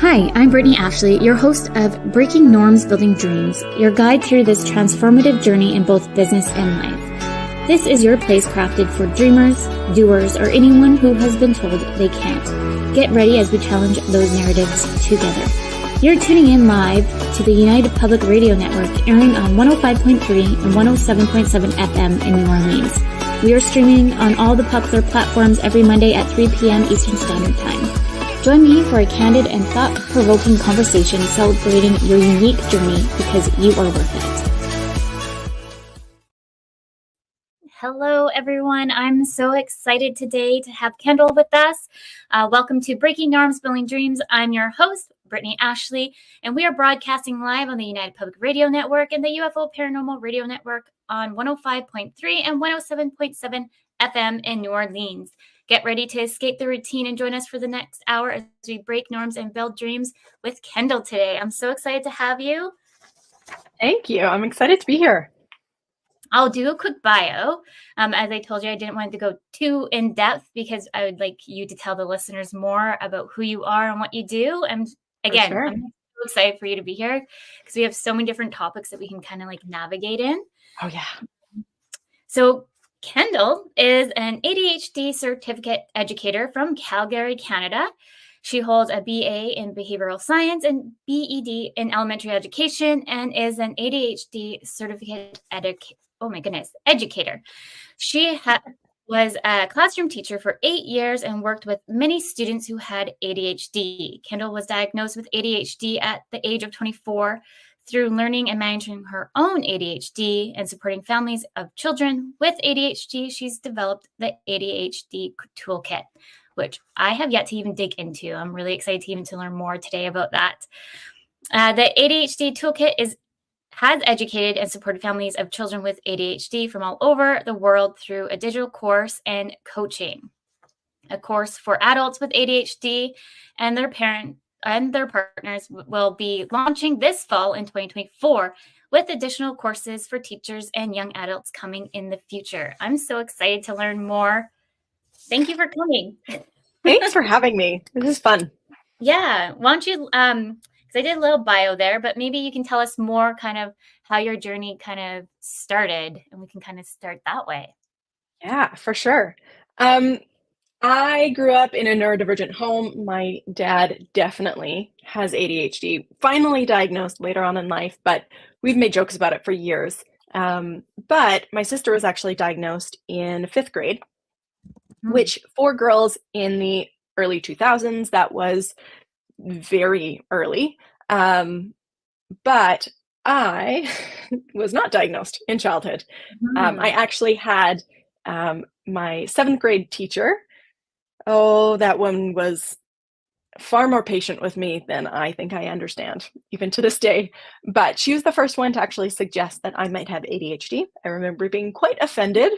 Hi, I'm Brittany Ashley, your host of Breaking Norms, Building Dreams, your guide through this transformative journey in both business and life. This is your place crafted for dreamers, doers, or anyone who has been told they can't. Get ready as we challenge those narratives together. You're tuning in live to the United Public Radio Network, airing on 105.3 and 107.7 FM in New Orleans. We are streaming on all the popular platforms every Monday at 3 p.m. Eastern Standard Time. Join me for a candid and thought-provoking conversation celebrating your unique journey because you are worth it. Hello, everyone. I'm so excited today to have Kendall with us. Welcome to Breaking Norms, Building Dreams. I'm your host, Brittany Ashley, and we are broadcasting live on the United Public Radio Network and the UFO Paranormal Radio Network on 105.3 and 107.7 FM in New Orleans. Get ready to escape the routine and join us for the next hour as we break norms and build dreams with Kendall today. I'm so excited to have you. Thank you. I'm excited to be here. I'll do a quick bio. As I told you, I didn't want to go too in depth because I would like you to tell the listeners more about who you are and what you do. And again, sure. I'm so excited for you to be here because we have so many different topics that we can kind of like navigate in. Oh, yeah. So Kendall is an ADHD Certificate Educator from Calgary, Canada. She holds a B.A. in Behavioural Science and B.Ed in Elementary Education and is an ADHD Certificate Educator. She was a classroom teacher for 8 years and worked with many students who had ADHD. Kendall was diagnosed with ADHD at the age of 24. Through learning and managing her own ADHD and supporting families of children with ADHD, she's developed the ADHD Toolkit, which I have yet to even dig into. I'm really excited to learn more today about that. The ADHD Toolkit has educated and supported families of children with ADHD from all over the world through a digital course and coaching. A course for adults with ADHD and their partners will be launching this fall in 2024 with additional courses for teachers and young adults coming in the future. I'm so excited to learn more. Thank you for coming. Thanks for having me. This is fun. Yeah. Why don't you, because I did a little bio there, but maybe you can tell us more kind of how your journey kind of started and we can kind of start that way. Yeah, for sure. I grew up in a neurodivergent home. My dad definitely has ADHD, finally diagnosed later on in life, but we've made jokes about it for years. But my sister was actually diagnosed in 5th grade, which for girls in the early 2000s, that was very early. But I was not diagnosed in childhood. I actually had my 7th grade teacher. Oh, that one was far more patient with me than I think I understand, even to this day. But she was the first one to actually suggest that I might have ADHD. I remember being quite offended.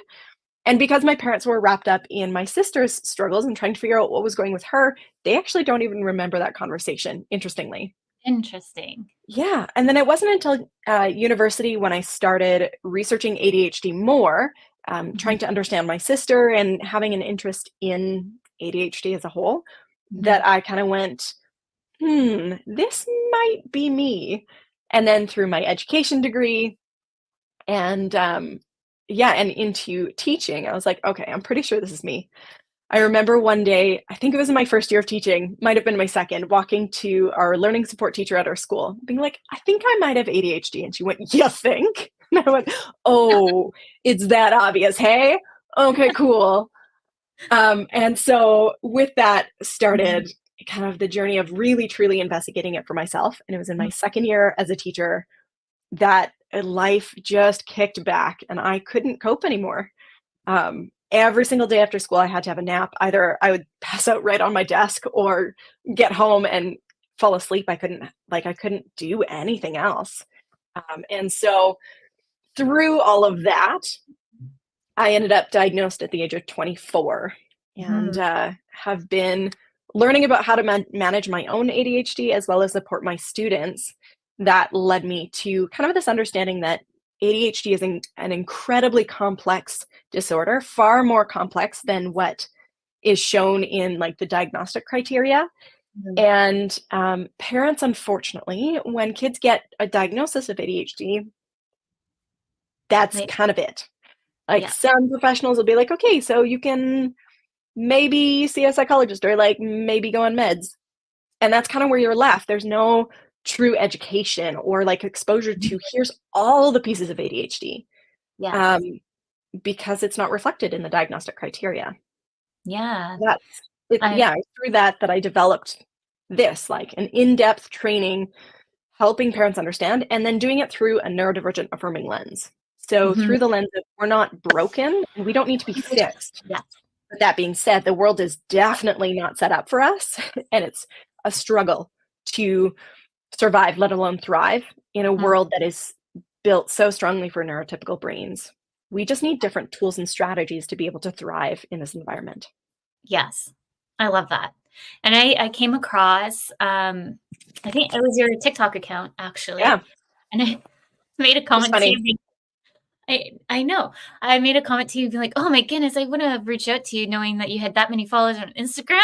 And because my parents were wrapped up in my sister's struggles and trying to figure out what was going with her, they actually don't even remember that conversation, interestingly. Interesting. Yeah. And then it wasn't until university when I started researching ADHD more, trying to understand my sister and having an interest in ADHD as a whole, that I kind of went, this might be me. And then through my education degree and and into teaching, I was like, okay, I'm pretty sure this is me. I remember one day, I think it was in my first year of teaching, might have been my second, walking to our learning support teacher at our school, being like, I think I might have ADHD. And she went, you think? And I went, oh, it's that obvious, hey? Okay, cool. And so with that started kind of the journey of really, truly investigating it for myself. And it was in my second year as a teacher that life just kicked back and I couldn't cope anymore. Every single day after school, I had to have a nap. Either I would pass out right on my desk or get home and fall asleep. I couldn't do anything else. And so through all of that, I ended up diagnosed at the age of 24 and have been learning about how to manage my own ADHD as well as support my students. That led me to kind of this understanding that ADHD is an incredibly complex disorder, far more complex than what is shown in like the diagnostic criteria. Mhm. And parents, unfortunately, when kids get a diagnosis of ADHD, that's Like, kind of it. Like yeah. some professionals will be like, okay, so you can maybe see a psychologist or like maybe go on meds. And that's kind of where you're left. There's no true education or like exposure Mhm. to here's all the pieces of ADHD, um, Yes. because it's not reflected in the diagnostic criteria. Yeah. That's it. I Yeah, it's through that I developed this like an in-depth training helping parents understand and then doing it through a neurodivergent affirming lens. So Mhm. through the lens of we're not broken and we don't need to be fixed. Yeah. But that being said, the world is definitely not set up for us, and it's a struggle to survive, let alone thrive, in a Mm. world that is built so strongly for neurotypical brains. We just need different tools and strategies to be able to thrive in this environment. Yes. I love that. And I came across, I think it was your TikTok account, Yeah, actually, and I made a it's comment to funny. you I know. I made a comment to you being like, "Oh my goodness, I wouldn't have reached out to you knowing that you had that many followers on Instagram."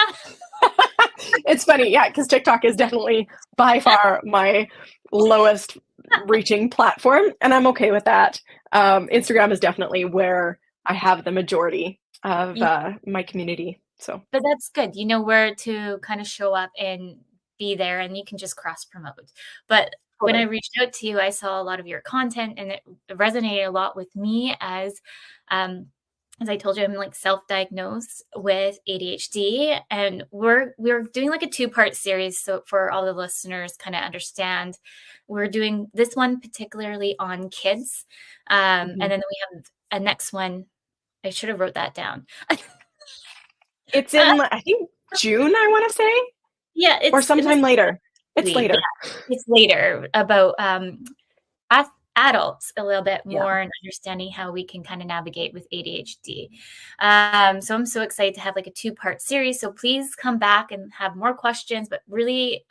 It's funny, yeah, because TikTok is definitely by far my lowest reaching platform, and I'm okay with that. Instagram is definitely where I have the majority of Yeah, my community. So, but that's good. You know where to kind of show up and be there, and you can just cross promote. But when I totally. reached out to you, I saw a lot of your content, and it resonated a lot with me um, as I told you, I'm like self-diagnosed with ADHD, and we're doing like a two-part series. So for all the listeners, kind of understand, we're doing this one particularly on kids, and Mhm. then we have a next one. I should have wrote that down. It's Uh, in, I think, June, I wanna say, yeah, or it was sometime later. It's lead. later. Yeah, it's later about as adults a little bit Yeah. more and understanding how we can kind of navigate with ADHD. So I'm so excited to have like a two-part series. So please come back and have more questions, but really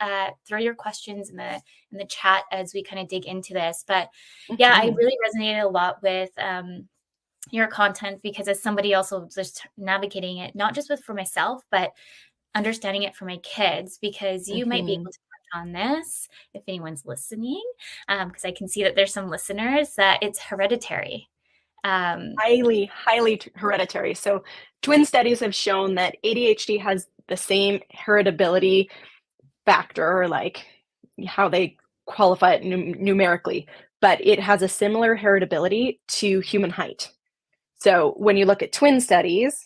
throw your questions in the chat as we kind of dig into this. But yeah, I Mhm. really resonated a lot with your content because as somebody also just navigating it, not just with for myself, but understanding it for my kids because you might be Mhm. able to touch on this if anyone's listening, because I can see that there's some listeners that it's hereditary. Um, Highly, highly hereditary. So, twin studies have shown that ADHD has the same heritability factor, or like how they qualify it numerically, but it has a similar heritability to human height. So, when you look at twin studies,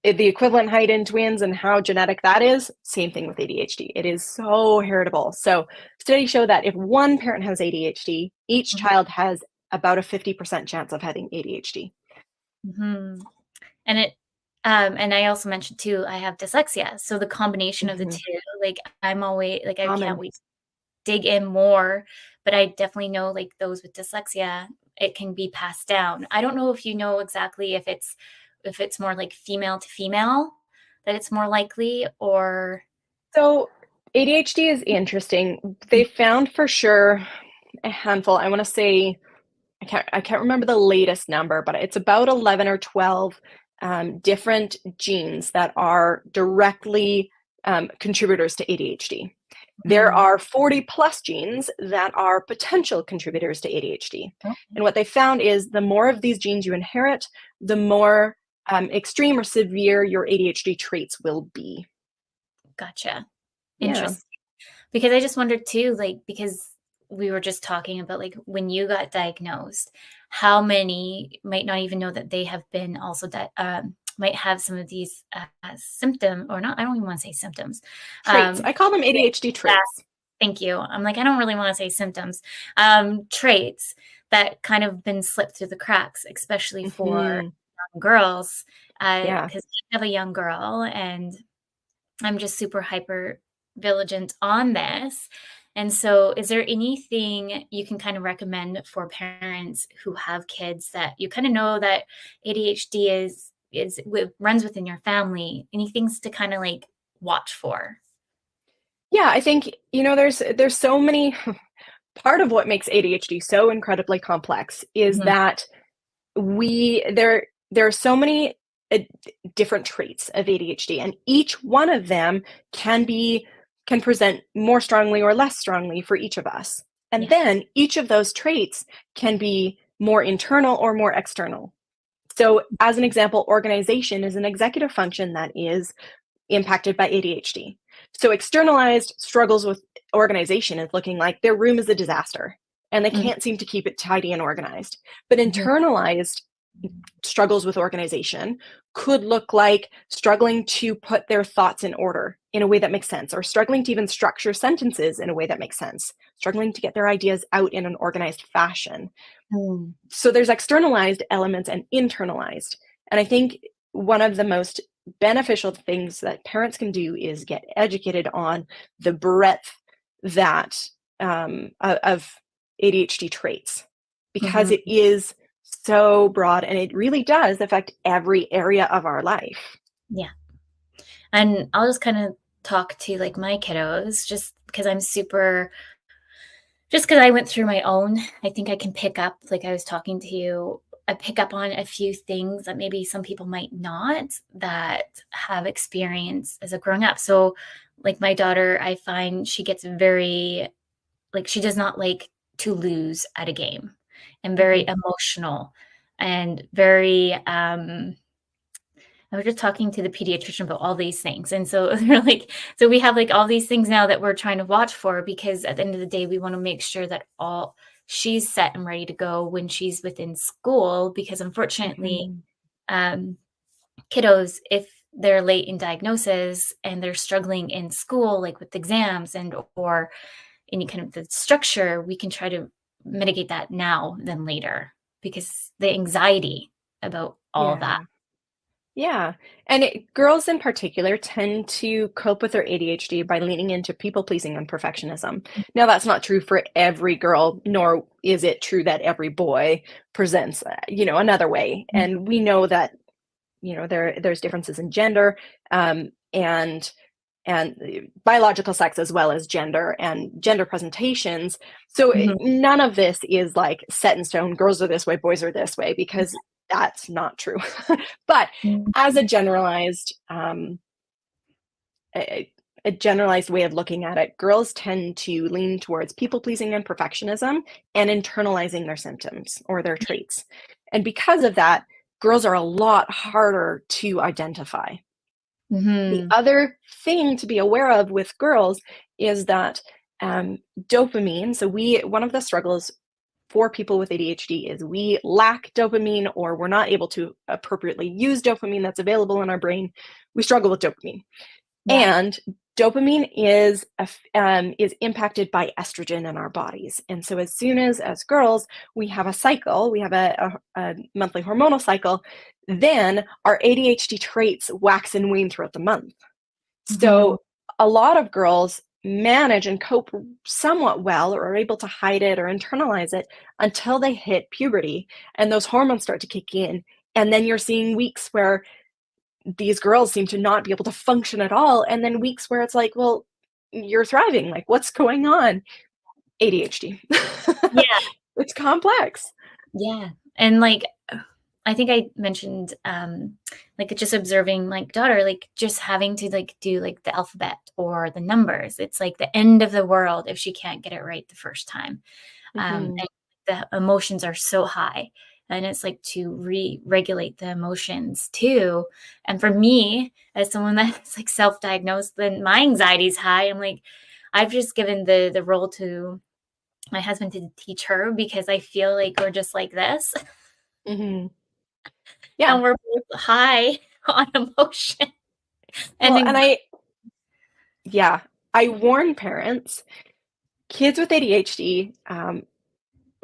the equivalent height in twins and how genetic that is, same thing with ADHD. It is so heritable. So, studies show that if one parent has ADHD, each mhm, child has about a 50% chance of having ADHD. mhm. And it and I also mentioned too, I have dyslexia. So the combination of the Mhm. two, like I'm always like I can't Common. wait to dig in more, but I definitely know like those with dyslexia, it can be passed down. I don't know if you know exactly if it's more like female to female that it's more likely or So, ADHD is interesting. They found for sure a handful. I want to say I can't remember the latest number, but it's about 11 or 12 different genes that are directly contributors to ADHD. There Mhm. are 40 plus genes that are potential contributors to ADHD. Okay. And what they found is the more of these genes you inherit, the more extreme or severe your ADHD traits will be. Gotcha. Yeah. Interesting. Because I just wondered too, like, because we were just talking about like when you got diagnosed, how many might not even know that they have been also that might have some of these symptom or not. I don't even want to say symptoms. Traits. I call them Traits. ADHD Yeah, traits. thank you. I'm like, I don't really want to say symptoms. Traits that kind of been slipped through the cracks, especially for Hmm. young girls, Yeah. because I have a young girl and I'm just super hyper vigilant on this. And so, is there anything you can kind of recommend for parents who have kids that you kind of know that ADHD runs within your family? Any things to kind of like watch for? Yeah, I think, there's so many part of what makes ADHD so incredibly complex is Mhm, that there are so many different traits of ADHD, and each one of them can be can present more strongly or less strongly for each of us. And Yeah. then each of those traits can be more internal or more external. So, as an example, organization is an executive function that is impacted by ADHD. So, externalized struggles with organization is looking like their room is a disaster and they Mhm. can't seem to keep it tidy and organized. But Mhm. internalized struggles with organization could look like struggling to put their thoughts in order in a way that makes sense, or struggling to even structure sentences in a way that makes sense, struggling to get their ideas out in an organized fashion. Mm. So there's externalized elements and internalized. And I think one of the most beneficial things that parents can do is get educated on the breadth that of ADHD traits, because Mhm. it is so broad and it really does affect every area of our life. Yeah. And I'll just kind of talk to like my kiddos just because I'm super just because I went through my own, I think I can pick up, like I was talking to you, I pick up on a few things that maybe some people might not that have experience as a growing up. So, like my daughter, I find she gets very, like, she does not like to lose at a game and very Mhm. emotional and very, I was just talking to the pediatrician about all these things. And so they're like, so we have like all these things now that we're trying to watch for because at the end of the day, we want to make sure that all she's set and ready to go when she's within school. Because unfortunately, Mhm. um, kiddos, if they're late in diagnosis and they're struggling in school, like with exams and or any kind of the structure, we can try to mitigate that now than later because the anxiety about all of that. Yeah. Yeah. And girls in particular tend to cope with their ADHD by leaning into people pleasing and perfectionism. Now, that's not true for every girl, nor is it true that every boy presents, another way. And we know that, there's differences in gender, and biological sex as well as gender and gender presentations. So Mhm. none of this is like set in stone. Girls are this way, boys are this way, because that's not true. But as Mhm. a, a generalized way of looking at it, girls tend to lean towards people pleasing and perfectionism and internalizing their symptoms or their traits. And because of that, girls are a lot harder to identify. The Mhm. other thing to be aware of with girls is that dopamine, so one of the struggles for people with ADHD is we lack dopamine, or we're not able to appropriately use dopamine that's available in our brain. We struggle with dopamine. Yeah. And dopamine is impacted by estrogen in our bodies. And so as soon as girls, we have a cycle, we have a monthly hormonal cycle, then our ADHD traits wax and wane throughout the month. Mhm. So a lot of girls manage and cope somewhat well, or are able to hide it or internalize it until they hit puberty and those hormones start to kick in. And then you're seeing weeks where these girls seem to not be able to function at all. And then weeks where it's like, well, you're thriving. Like, what's going on? ADHD. Yeah, It's complex. yeah, and, like, I think I mentioned, like, just observing my daughter, like, just having to, like, do, like, the alphabet or the numbers. It's, like, the end of the world if she can't get it right the first time, Mhm. and the emotions are so high, and it's, like, to regulate the emotions too, and for me, as someone that's, like, self-diagnosed, then my anxiety is high. I'm, like, I've just given the role to my husband to teach her because I feel like we're just like this Mhm. Yeah. and we're both high on emotion and Well, anxiety. yeah, I warn parents, kids with ADHD,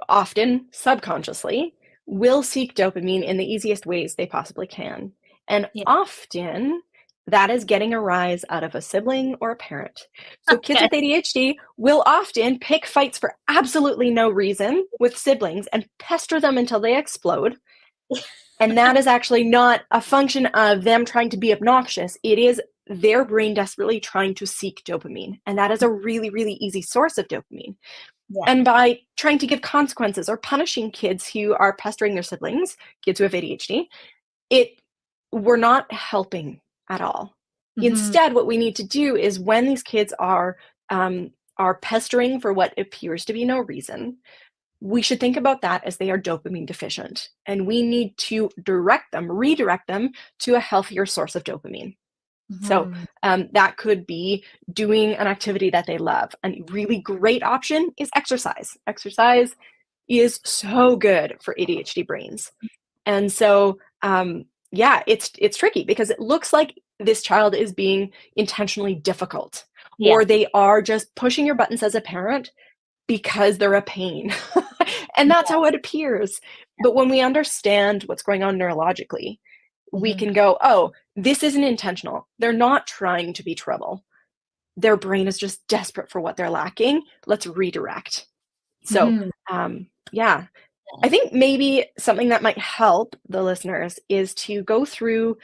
often subconsciously, will seek dopamine in the easiest ways they possibly can. And Yeah. often that is getting a rise out of a sibling or a parent. So kids Okay. with ADHD will often pick fights for absolutely no reason with siblings and pester them until they explode. And that is actually not a function of them trying to be obnoxious. It is their brain desperately trying to seek dopamine. And that is a really, really easy source of dopamine. Yeah. And by trying to give consequences or punishing kids who are pestering their siblings, kids who have ADHD, it we're not helping at all. Instead, what we need to do is when these kids are pestering for what appears to be no reason, we should think about that as they are dopamine deficient, and we need to redirect them to a healthier source of dopamine. So that could be doing an activity that they love. A really great option is exercise. Exercise is so good for ADHD brains. And so, yeah, it's tricky because it looks like this child is being intentionally difficult, or they are just pushing your buttons as a parent because they're a pain. And that's how it appears. But when we understand what's going on neurologically, we can go, oh, this isn't intentional. They're not trying to be trouble. Their brain is just desperate for what they're lacking. Let's redirect. So, yeah, I think maybe something that might help the listeners is to go through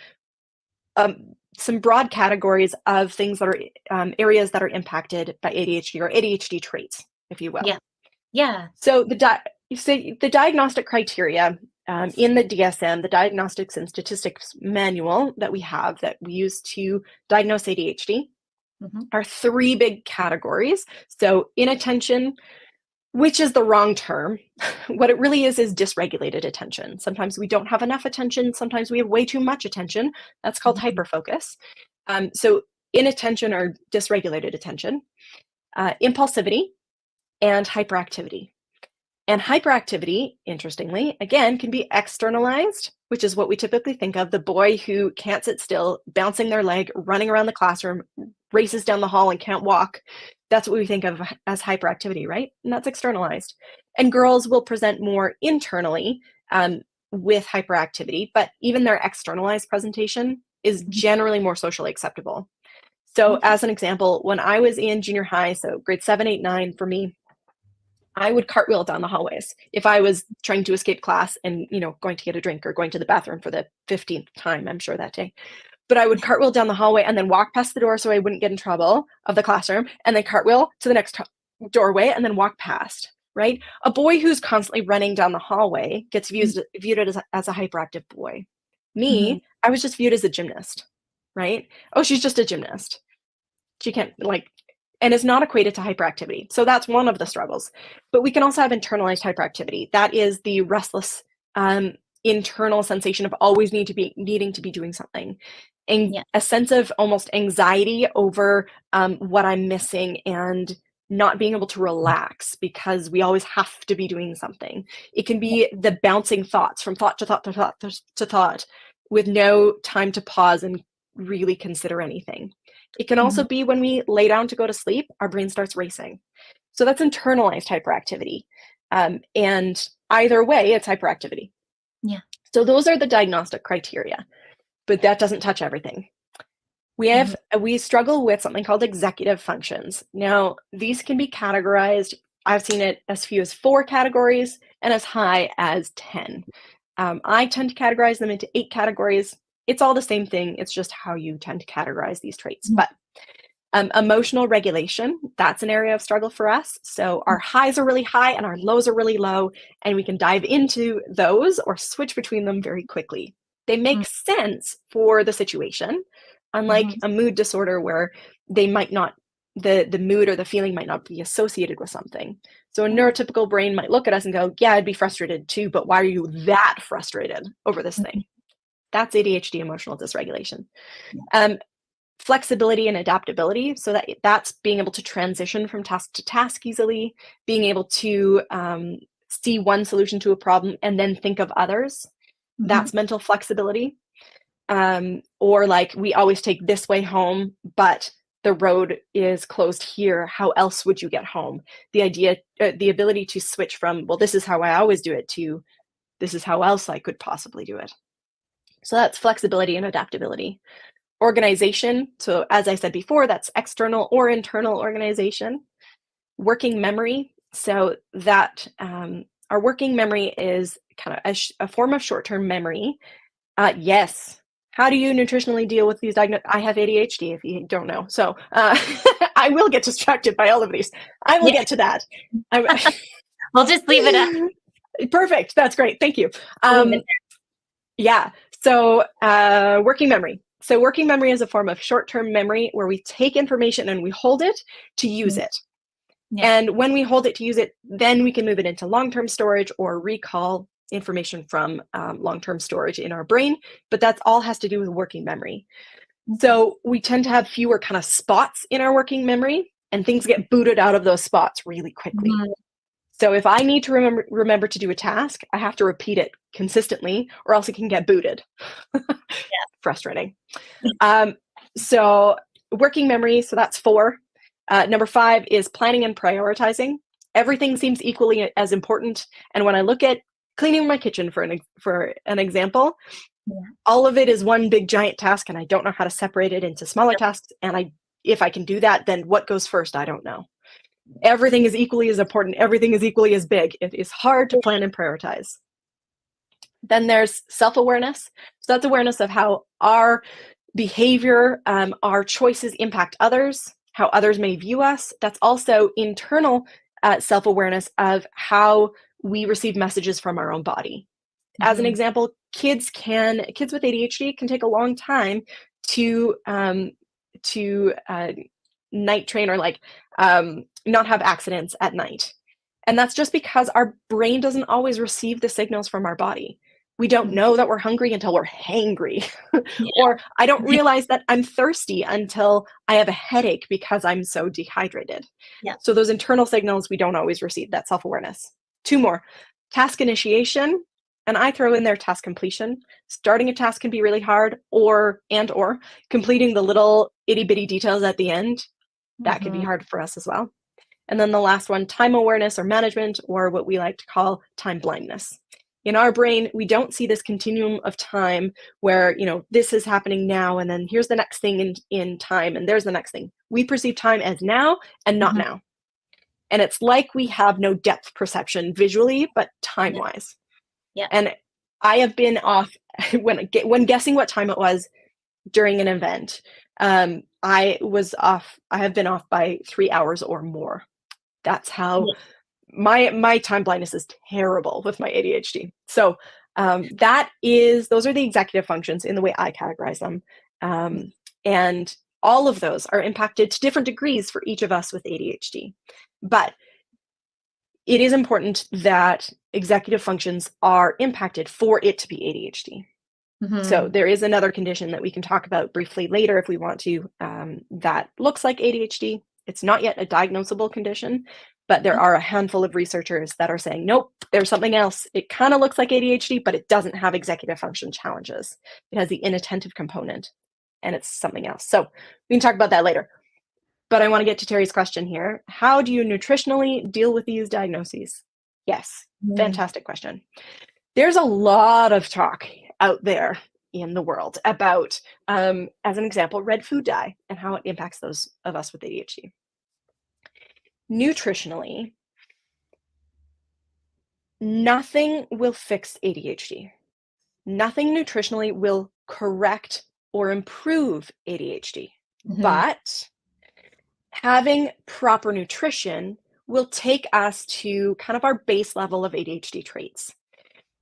some broad categories of things that are areas that are impacted by ADHD, or ADHD traits, if you will. Yeah. So the diagnostic criteria in the DSM, the Diagnostics and Statistics Manual that we have that we use to diagnose ADHD, are 3 big categories. So inattention, which is the wrong term. What it really is dysregulated attention. Sometimes we don't have enough attention. Sometimes we have way too much attention. That's called hyperfocus. So inattention or dysregulated attention, impulsivity, and hyperactivity. And hyperactivity, interestingly, again, can be externalized, which is what we typically think of. The boy who can't sit still, bouncing their leg, running around the classroom, races down the hall and can't walk. That's what we think of as hyperactivity, right? And that's externalized. And girls will present more internally with hyperactivity, but even their externalized presentation is generally more socially acceptable. So as an example, when I was in junior high, so grade 7, 8, 9 for me, I would cartwheel down the hallways if I was trying to escape class and, going to get a drink or going to the bathroom for the 15th time, I'm sure, that day. But I would cartwheel down the hallway and then walk past the door so I wouldn't get in trouble of the classroom, and then cartwheel to the next doorway and then walk past, right? A boy who's constantly running down the hallway gets viewed as a hyperactive boy. Me, I was just viewed as a gymnast, right? Oh, she's just a gymnast. She can't, and is not equated to hyperactivity. So that's one of the struggles. But we can also have internalized hyperactivity. That is the restless internal sensation of always needing to be doing something, and a sense of almost anxiety over what I'm missing, and not being able to relax because we always have to be doing something. It can be the bouncing thoughts from thought to thought to thought to thought, with no time to pause and really consider anything. It can also be when we lay down to go to sleep, our brain starts racing. So that's internalized hyperactivity. And either way, it's hyperactivity. Yeah. So those are the diagnostic criteria, but that doesn't touch everything. We struggle with something called executive functions. Now, these can be categorized. I've seen it as few as 4 categories and as high as 10. I tend to categorize them into 8 categories. It's all the same thing. It's just how you tend to categorize these traits. But emotional regulation, that's an area of struggle for us. So our highs are really high and our lows are really low, and we can dive into those or switch between them very quickly. They make sense for the situation, unlike a mood disorder where they might not, the mood or the feeling might not be associated with something. So a neurotypical brain might look at us and go, yeah, I'd be frustrated too, but why are you that frustrated over this thing? That's ADHD emotional dysregulation. Flexibility and adaptability. So that's being able to transition from task to task easily, being able to see one solution to a problem and then think of others. That's mental flexibility. Or we always take this way home, but the road is closed here. How else would you get home? The ability to switch from, well, this is how I always do it, to this is how else I could possibly do it. So that's flexibility and adaptability. Organization. So as I said before, that's external or internal organization. Working memory. So that our working memory is kind of a form of short-term memory. Yes. How do you nutritionally deal with these diagnoses? I have ADHD, if you don't know. So I will get distracted by all of these. I will get to that. We'll just leave it up. Perfect. That's great. Thank you. Yeah. So working memory. So working memory is a form of short-term memory where we take information and we hold it to use it. Yeah. And when we hold it to use it, then we can move it into long-term storage or recall information from long-term storage in our brain. But that's all has to do with working memory. So we tend to have fewer kind of spots in our working memory, and things get booted out of those spots really quickly. So if I need to remember to do a task, I have to repeat it consistently, or else it can get booted. Frustrating. So working memory, so that's 4. Number 5 is planning and prioritizing. Everything seems equally as important. And when I look at cleaning my kitchen, for an example, all of it is one big giant task, and I don't know how to separate it into smaller tasks. And if I can do that, then what goes first, I don't know. Everything is equally as important. Everything is equally as big. It is hard to plan and prioritize. Then there's self-awareness. So that's awareness of how our behavior, our choices impact others, how others may view us. That's also internal self-awareness of how we receive messages from our own body. As an example, kids with ADHD can take a long time to night train, or not have accidents at night. And that's just because our brain doesn't always receive the signals from our body. We don't know that we're hungry until we're hangry. Or I don't realize that I'm thirsty until I have a headache because I'm so dehydrated. So those internal signals we don't always receive, that self-awareness. 2 more. Task initiation, and I throw in there task completion. Starting a task can be really hard, or completing the little itty-bitty details at the end, that can be hard for us as well. And then the last one, time awareness or management, or what we like to call time blindness. In our brain, we don't see this continuum of time where, this is happening now, and then here's the next thing in time, and there's the next thing. We perceive time as now and not now. And it's like we have no depth perception visually, but time-wise. And I have been off, when guessing what time it was during an event, I have been off by 3 hours or more. That's how my time blindness is terrible with my ADHD. So those are the executive functions in the way I categorize them. And all of those are impacted to different degrees for each of us with ADHD. But it is important that executive functions are impacted for it to be ADHD. So there is another condition that we can talk about briefly later if we want to, that looks like ADHD. It's not yet a diagnosable condition, but there are a handful of researchers that are saying, nope, there's something else. It kind of looks like ADHD, but it doesn't have executive function challenges. It has the inattentive component, and it's something else. So we can talk about that later. But I want to get to Terry's question here. How do you nutritionally deal with these diagnoses? Yes, fantastic question. There's a lot of talk out there in the world about, as an example, red food dye and how it impacts those of us with ADHD. Nutritionally, nothing will fix ADHD. Nothing nutritionally will correct or improve ADHD. But having proper nutrition will take us to kind of our base level of ADHD traits.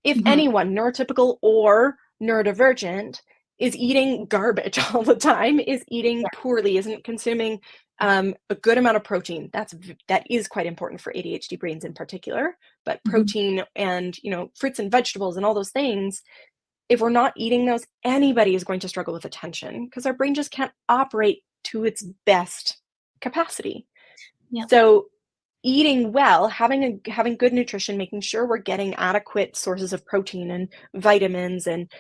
If anyone, neurotypical or neurodivergent, is eating garbage all the time, is eating poorly, isn't consuming a good amount of protein, that is quite important for ADHD brains in particular, but protein and, fruits and vegetables and all those things, if we're not eating those, anybody is going to struggle with attention because our brain just can't operate to its best capacity. So eating well, having good nutrition, making sure we're getting adequate sources of protein and vitamins and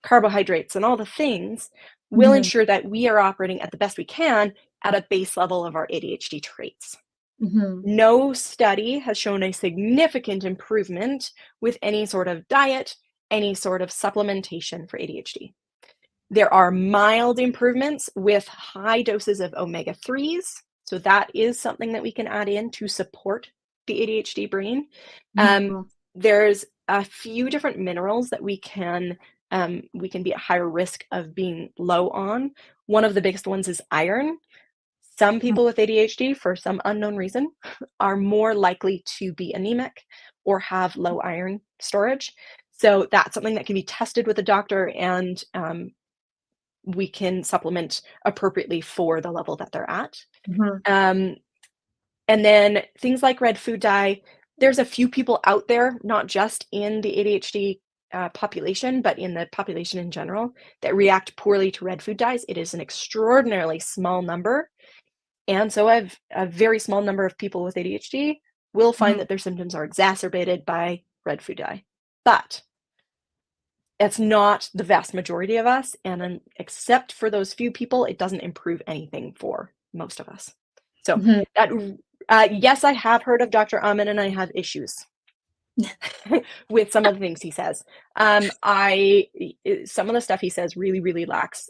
carbohydrates and all the things will ensure that we are operating at the best we can at a base level of our ADHD traits. No study has shown a significant improvement with any sort of diet, any sort of supplementation for ADHD. There are mild improvements with high doses of omega-3s. So that is something that we can add in to support the ADHD brain. There's a few different minerals that we can be at higher risk of being low on. One of the biggest ones is iron. Some people with ADHD, for some unknown reason, are more likely to be anemic or have low iron storage. So that's something that can be tested with a doctor and we can supplement appropriately for the level that they're at. Mhm. And then things like red food dye, there's a few people out there, not just in the ADHD population, but in the population in general, that react poorly to red food dyes. It is an extraordinarily small number. And so a very small number of people with ADHD will find Mhm. that their symptoms are exacerbated by red food dye. But it's not the vast majority of us. And except for those few people, it doesn't improve anything for most of us. So Mhm. that, yes, I have heard of Dr. Amin, and I have issues with some of the things he says. Some of the stuff he says really lacks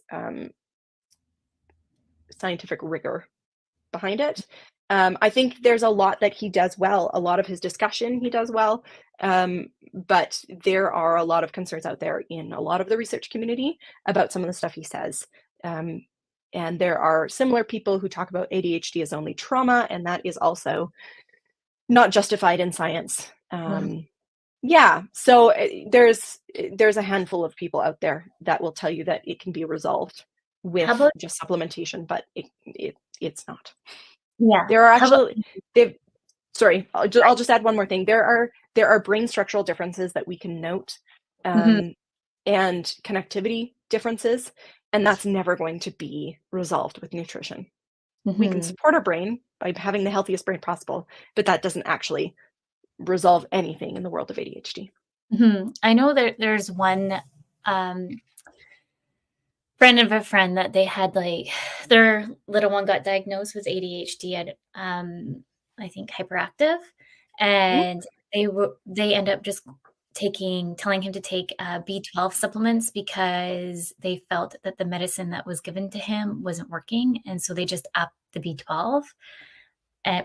scientific rigor behind it. I think there's a lot that he does well. A lot of his discussion he does well, but there are a lot of concerns out there in a lot of the research community about some of the stuff he says. And there are similar people who talk about ADHD as only trauma, and that is also not justified in science. Mhm. Yeah, so there's a handful of people out there that will tell you that it can be resolved How with about just supplementation, but it's not. yeah, There are how about actually they've sorry, I'll just add one more thing. There are brain structural differences that we can note, Mhm. and connectivity differences, and that's never going to be resolved with nutrition. We can Mhm. support our brain by having the healthiest brain possible, but that doesn't actually resolve anything in the world of ADHD. Mhm. I know there's one, um, friend of a friend that they had, like their little one got diagnosed with ADHD at, I think hyperactive, Mhm. and they end up just telling him to take, B12 supplements because they felt that the medicine that was given to him wasn't working, and so they just upped the B12,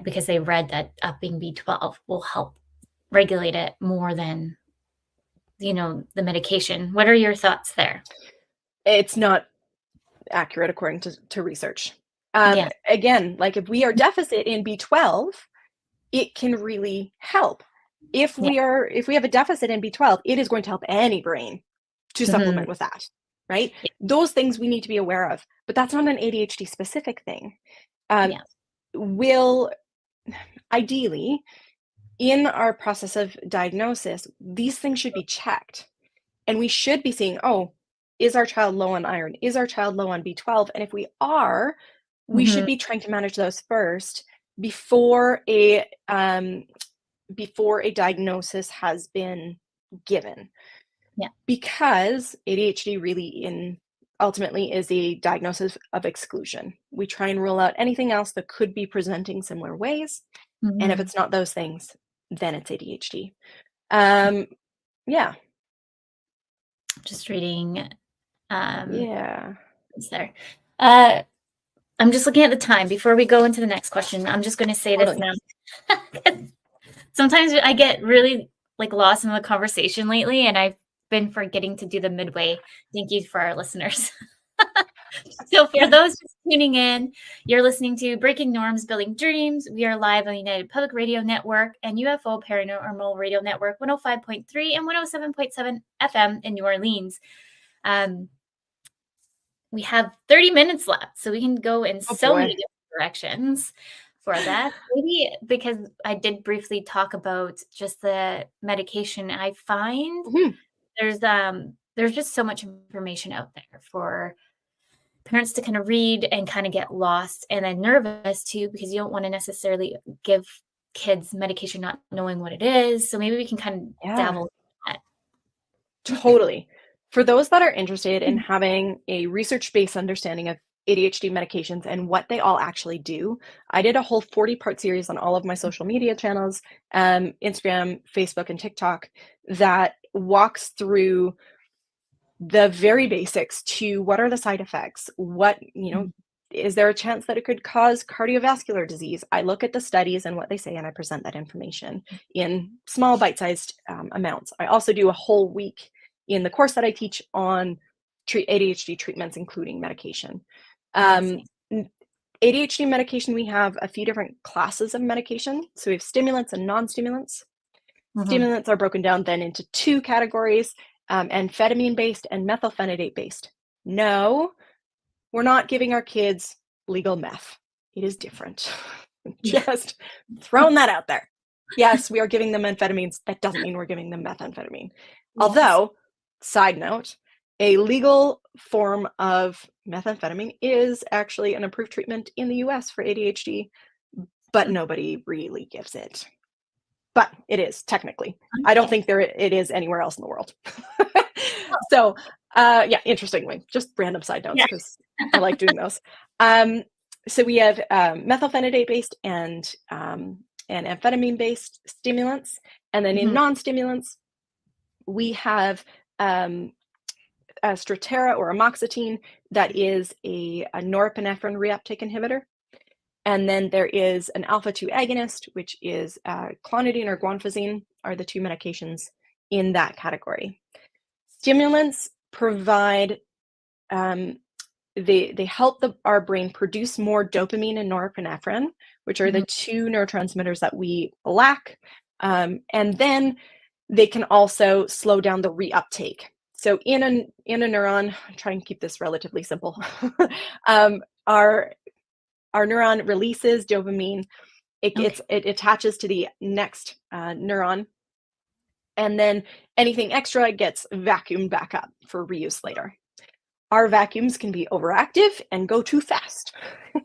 because they read that upping B12 will help regulate it more than, the medication. What are your thoughts there? It's not accurate according to research. Yeah. Again, like if we are deficit in B12, it can really help. Yeah. If we have a deficit in B12, it is going to help any brain to Mhm. supplement with that, right? Yeah. Those things we need to be aware of, but that's not an ADHD specific thing. Um, Yeah. will ideally in our process of diagnosis, these things should be checked. And we should be seeing, oh, is our child low on iron? Is our child low on B12? And if we are, we should Mhm. be trying to manage those first before a diagnosis has been given. Yeah. Because ADHD really ultimately is a diagnosis of exclusion. We try and rule out anything else that could be presenting similar ways. And if Mhm. it's not those things, then it's ADHD. Um, yeah. Just reading, um, Yeah. what's there. Uh, I'm just looking at the time before we go into the next question. I'm just gonna say this Totally. now. Sometimes I get really, like, lost in the conversation lately, and I've been forgetting to do the midway. Thank you for our listeners. So for those just tuning in, you're listening to Breaking Norms, Building Dreams. We are live on United Public Radio Network and UFO Paranormal Radio Network 105.3 and 107.7 FM in New Orleans. Um, we have 30 minutes left, so we can go in Oh so many boy. different directions for that. Maybe because I did briefly talk about just the medication, I find Mhm. there's just so much information out there for parents to kind of read and kind of get lost and then nervous too because you don't want to necessarily give kids medication not knowing what it is. So maybe we can kind of Yeah, dabble in that. totally. For those that are interested in having a research-based understanding of ADHD medications and what they all actually do, I did a whole 40-part series on all of my social media channels, Instagram, Facebook, and TikTok, that walks through the very basics to what are the side effects? Is there a chance that it could cause cardiovascular disease? I look at the studies and what they say, and I present that information in small bite-sized amounts. I also do a whole week in the course that I teach on ADHD treatments, including medication. Um, Amazing. ADHD medication, we have a few different classes of medication. So we have stimulants and non-stimulants. Mhm. Stimulants are broken down then into two categories, amphetamine-based and methylphenidate-based. No, we're not giving our kids legal meth. It is different. Just throwing that out there. Yes, we are giving them amphetamines. That doesn't mean we're giving them methamphetamine. Although, side note, a legal form of methamphetamine is actually an approved treatment in the US for ADHD, but nobody really gives it. But it is technically. I don't think it is anywhere else in the world. So, yeah, interestingly, just random side notes because I like doing those. So we have methylphenidate-based and amphetamine-based stimulants, and then in non-stimulants, we have Strattera or amoxetine that is a norepinephrine reuptake inhibitor. And then there is an alpha-2 agonist, which is clonidine or guanfacine are the two medications in that category. Stimulants provide, they help our brain produce more dopamine and norepinephrine, which are the two neurotransmitters that we lack. And then they can also slow down the reuptake. So in a neuron, I'm trying to keep this relatively simple, our neuron releases dopamine. It attaches to the next neuron, and then anything extra gets vacuumed back up for reuse later. Our vacuums can be overactive and go too fast,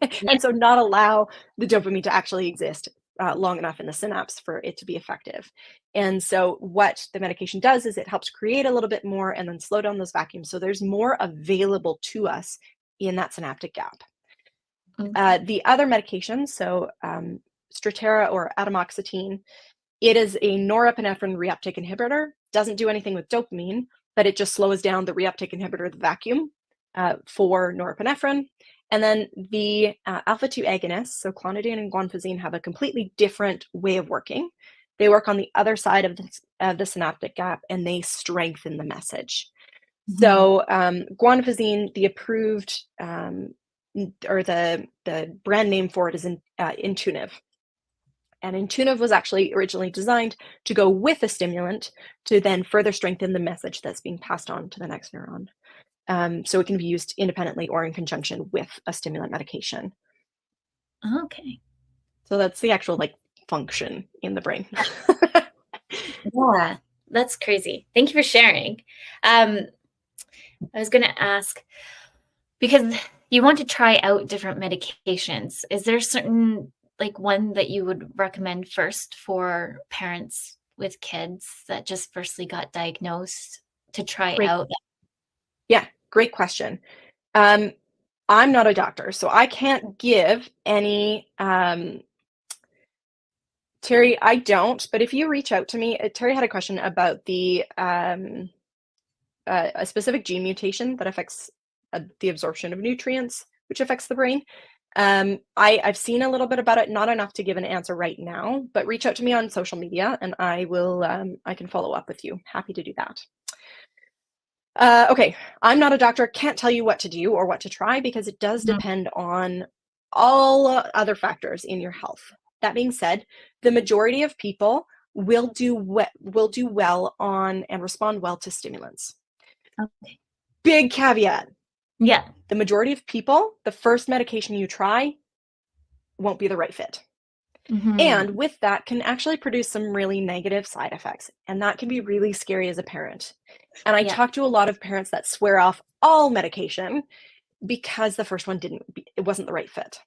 and so not allow the dopamine to actually exist long enough in the synapse for it to be effective. And so what the medication does is it helps create a little bit more and then slow down those vacuums, so there's more available to us in that synaptic gap. The other medications, so Strattera or atomoxetine, it is a norepinephrine reuptake inhibitor. Doesn't do anything with dopamine, but it just slows down the reuptake inhibitor, the vacuum, for norepinephrine. And then the alpha-2 agonists, so clonidine and guanfacine, have a completely different way of working. They work on the other side of the synaptic gap, and they strengthen the message. So guanfacine, the approved or the brand name for it is Intuniv. And Intuniv was actually originally designed to go with a stimulant to then further strengthen the message that's being passed on to the next neuron. So it can be used independently or in conjunction with a stimulant medication. Okay. So that's the actual function in the brain. Yeah, that's crazy. Thank you for sharing. I was going to ask, because you want to try out different medications, is there certain one that you would recommend first for parents with kids that just firstly got diagnosed to try out? Yeah, great question. I'm not a doctor, so I can't give any, Terry, I don't, but if you reach out to me, Terry had a question about the a specific gene mutation that affects the absorption of nutrients, which affects the brain. I've seen a little bit about it, not enough to give an answer right now, but reach out to me on social media and I will, I can follow up with you. Happy to do that. Okay, I'm not a doctor, can't tell you what to do or what to try because it does depend on all other factors in your health. That being said, the majority of people will do well on and respond well to stimulants. Okay. Big caveat. Yeah. The majority of people, the first medication you try won't be the right fit. And with that can actually produce some really negative side effects. And that can be really scary as a parent. And I talk to a lot of parents that swear off all medication because the first one it wasn't the right fit.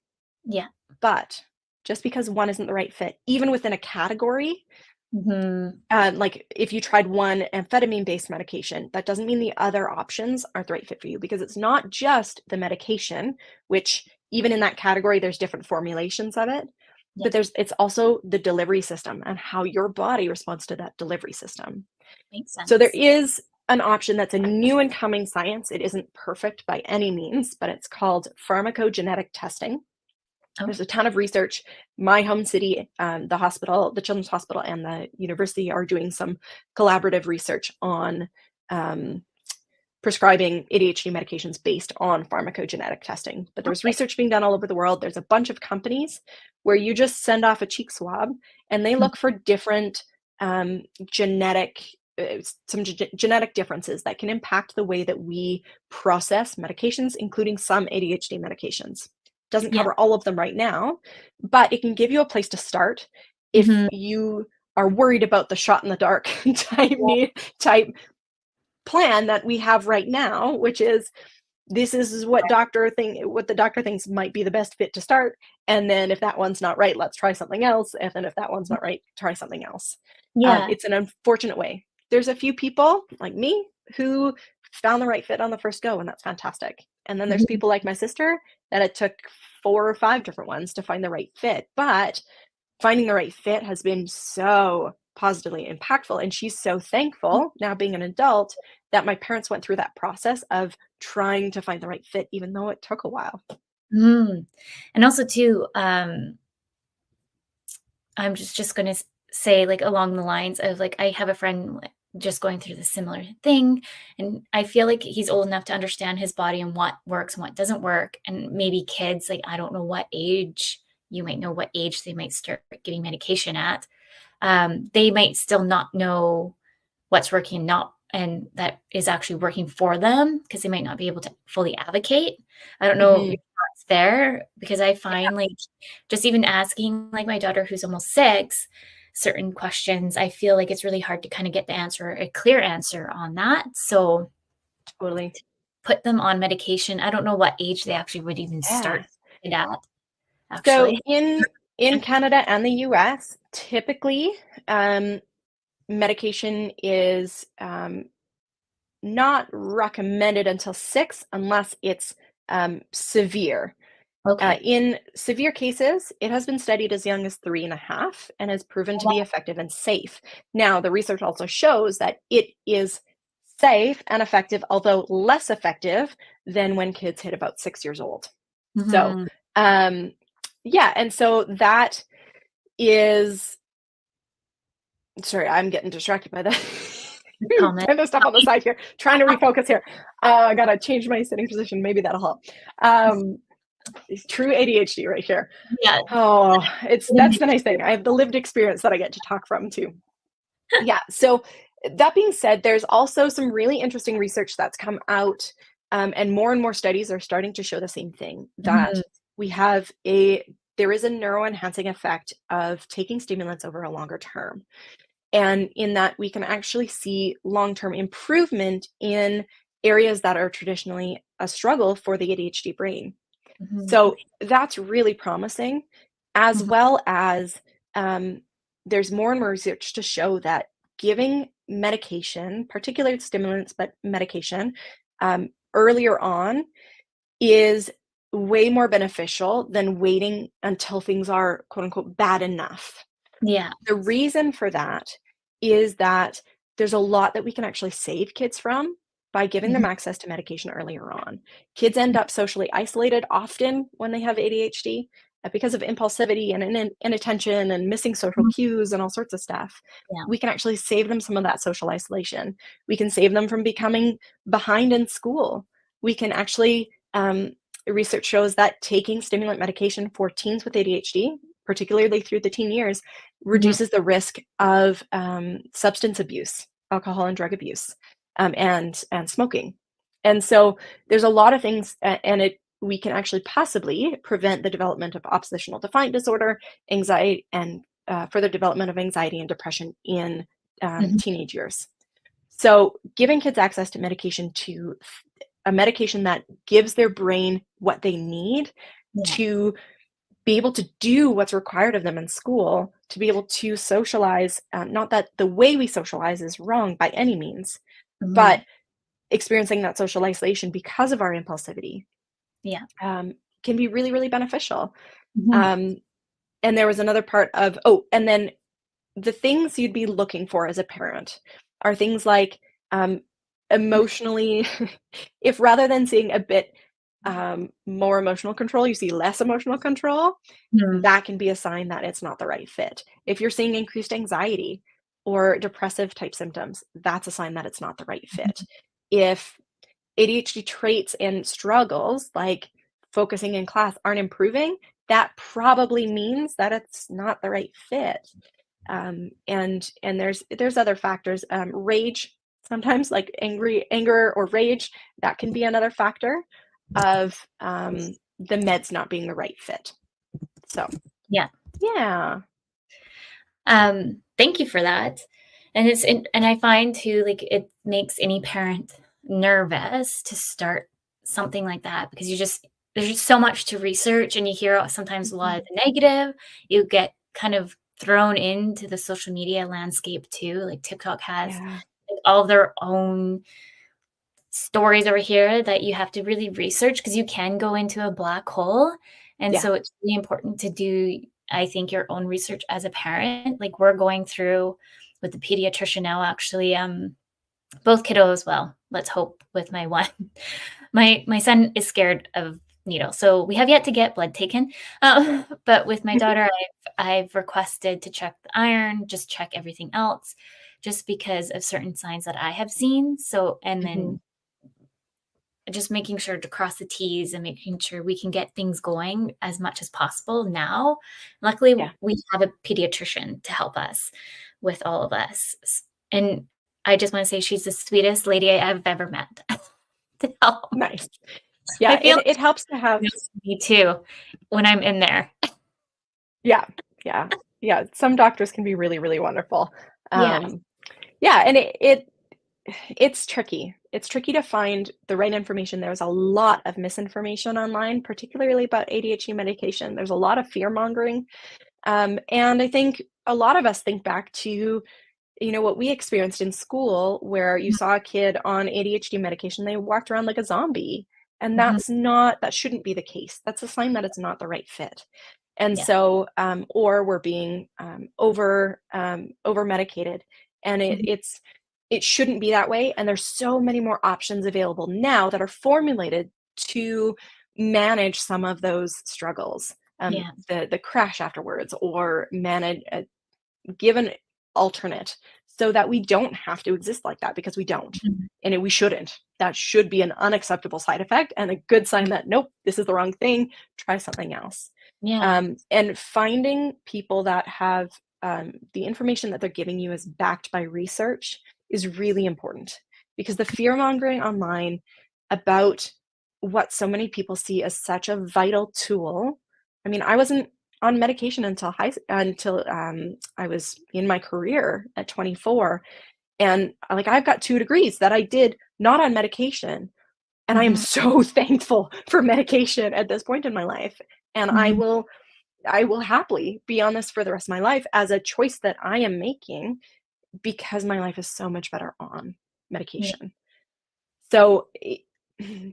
Yeah. But just because one isn't the right fit, even within a category, like if you tried one amphetamine-based medication, that doesn't mean the other options aren't the right fit for you because it's not just the medication, which even in that category, there's different formulations of it. But it's also the delivery system and how your body responds to that delivery system. Makes sense. So there is an option that's a new and coming science. It isn't perfect by any means, but it's called pharmacogenetic testing. There's a ton of research. My home city, the hospital, the Children's Hospital and the university are doing some collaborative research on prescribing ADHD medications based on pharmacogenetic testing. But there's research being done all over the world. There's a bunch of companies where you just send off a cheek swab and they look for different genetic some genetic differences that can impact the way that we process medications, including some ADHD medications. Doesn't Yeah. cover all of them right now, but it can give you a place to start if Mhm. you are worried about the shot in the dark type plan that we have right now, which is this is what the doctor thinks might be the best fit to start, and then if that one's not right, let's try something else, and then if that one's not right, try something else. Yeah. It's an unfortunate way. There's a few people like me who found the right fit on the first go, and that's fantastic. And then there's Mhm. people like my sister that it took 4 or 5 different ones to find the right fit, but finding the right fit has been so positively impactful, and she's so thankful now being an adult that my parents went through that process of trying to find the right fit even though it took a while. Mm. And also too, I'm just gonna say, like, along the lines of, like, I have a friend, like, just going through the similar thing, and I feel like he's old enough to understand his body and what works and what doesn't work, and maybe kids, like, I don't know what age you might know what age they might start getting medication at. They might still not know what's working, not and that is actually working for them because they might not be able to fully advocate. I don't know Mhm. your thoughts there because I find, like, just even asking, like, my daughter who's almost 6, certain questions, I feel like it's really hard to kinda get a clear answer on that. So, Totally. put them on medication. I don't know what age they actually would even Yeah. start it at, So actually. in Canada and the US, typically, um, medication is not recommended until 6 unless it's severe. Okay. In severe cases, it has been studied as young as 3.5 and has proven to be effective and safe. Now, the research also shows that it is safe and effective, although less effective than when kids hit about 6 years old. So, Mhm. um, yeah, and so that is sorry, I'm getting distracted by the Comment. by the stuff on the side here, trying to refocus here. I gotta change my sitting position. Maybe that'll help. Um, true ADHD right here. Yeah. Oh, that's the nice thing. I have the lived experience that I get to talk from too. Yeah. So that being said, there's also some really interesting research that's come out, and more studies are starting to show the same thing that Mhm. we have there is a neuroenhancing effect of taking stimulants over a longer term. And in that, we can actually see long term improvement in areas that are traditionally a struggle for the ADHD brain. Mhm. So that's really promising, as Mhm. well as um, there's more and more research to show that giving medication, particularly stimulants, but medication earlier on is way more beneficial than waiting until things are quote unquote bad enough. Yeah. The reason for that is that there's a lot that we can actually save kids from by giving them Mhm. access to medication earlier on. Kids end up socially isolated often when they have ADHD because of impulsivity and inattention and missing social Mhm. cues and all sorts of stuff. Yeah. We can actually save them some of that social isolation. We can save them from becoming behind in school. We can actually, research shows that taking stimulant medication for teens with ADHD, particularly through the teen years, Mhm. reduces the risk of substance abuse, alcohol and drug abuse, and smoking. And so there's a lot of things, and we can actually possibly prevent the development of oppositional defiant disorder, anxiety, and further development of anxiety and depression in Mhm. teenage years. So giving kids access to a medication that gives their brain what they need Yeah. to be able to do what's required of them in school, to be able to socialize. Not that the way we socialize is wrong by any means, but Mhm. experiencing that social isolation because of our impulsivity Yeah. can be really, really beneficial. Mhm. Um, and there was another part of, and then the things you'd be looking for as a parent are things like emotionally, if rather than seeing a bit more emotional control, you see less emotional control, Mhm. that can be a sign that it's not the right fit. If you're seeing increased anxiety or depressive type symptoms, that's a sign that it's not the right fit. If ADHD traits and struggles like focusing in class aren't improving, that probably means that it's not the right fit. And there's other factors. Rage, sometimes, like anger or rage, that can be another factor of the meds not being the right fit. So Yeah. yeah. Thank you for that. And I find too, like, it makes any parent nervous to start something like that, because there's just so much to research, and you hear sometimes a lot of the negative. You get kind of thrown into the social media landscape too. Like TikTok has Yeah. like all of their own stories over here that you have to really research, because you can go into a black hole. And Yeah. so it's really important to do, I think, your own research as a parent. Like, we're going through with the pediatrician now, actually, both kiddos, well, let's hope, with my one. My son is scared of needles, so we have yet to get blood taken. But with my daughter, I've requested to check the iron, just check everything else, just because of certain signs that I have seen. So, and Mhm. then just making sure to cross the T's and making sure we can get things going as much as possible now. Luckily, Yeah. we have a pediatrician to help us with all of us. And I just want to say she's the sweetest lady I've ever met to help. Nice. I Yeah, feel it helps to she have. knows me too when I'm in there. Yeah. Yeah. Yeah, some doctors can be really, really wonderful. Yeah. Um, yeah, and it's tricky. It's tricky to find the right information. There's a lot of misinformation online, particularly about ADHD medication. There's a lot of fear mongering. And I think a lot of us think back to, what we experienced in school, where you saw a kid on ADHD medication, they walked around like a zombie. And Mhm. that shouldn't be the case. That's a sign that it's not the right fit. And Yeah. so, or we're being over medicated, and Mhm. it shouldn't be that way. And there's so many more options available now that are formulated to manage some of those struggles, Yeah. the crash afterwards, or manage, give an alternate, so that we don't have to exist like that, because we don't. Mhm. And we shouldn't. That should be an unacceptable side effect and a good sign that, nope, this is the wrong thing. Try something else. Yeah. And finding people that have the information that they're giving you is backed by research is really important, because the fear mongering online about what so many people see as such a vital tool. I mean, I wasn't on medication until I was in my career at 24, and like, I've got 2 degrees that I did not on medication, and I am Mhm. so thankful for medication at this point in my life. And Mhm. I will happily be on this for the rest of my life as a choice that I am making, because my life is so much better on Yeah. medication. So,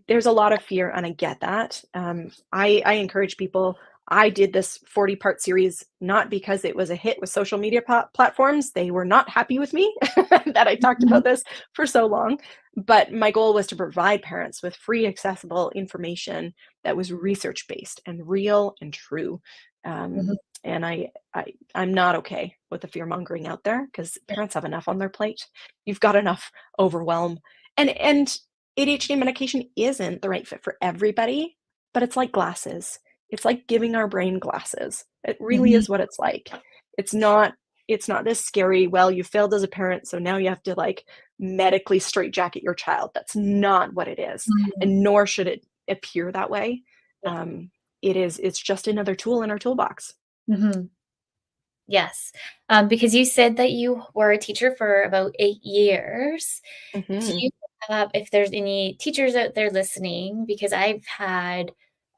there's a lot of fear, and I get that. I encourage people. I did this 40-part series not because it was a hit with social media platforms. They were not happy with me that I talked Mhm. about this for so long. But my goal was to provide parents with free, accessible information that was research based and real and true. Mhm. And I'm not okay with the fear mongering out there, because parents have enough on their plate. You've got enough overwhelm, and ADHD medication isn't the right fit for everybody, but it's like glasses. It's like giving our brain glasses. It really Mhm. is what it's like. It's not it's not this scary, well, you failed as a parent, so now you have to, like, medically straitjacket your child. That's not what it is, Mhm. and nor should it appear that way. Yeah. It's just another tool in our toolbox. Mhm. Yes. Because you said that you were a teacher for about 8 years. Do Mhm. you have, if there's any teachers out there listening, because I've had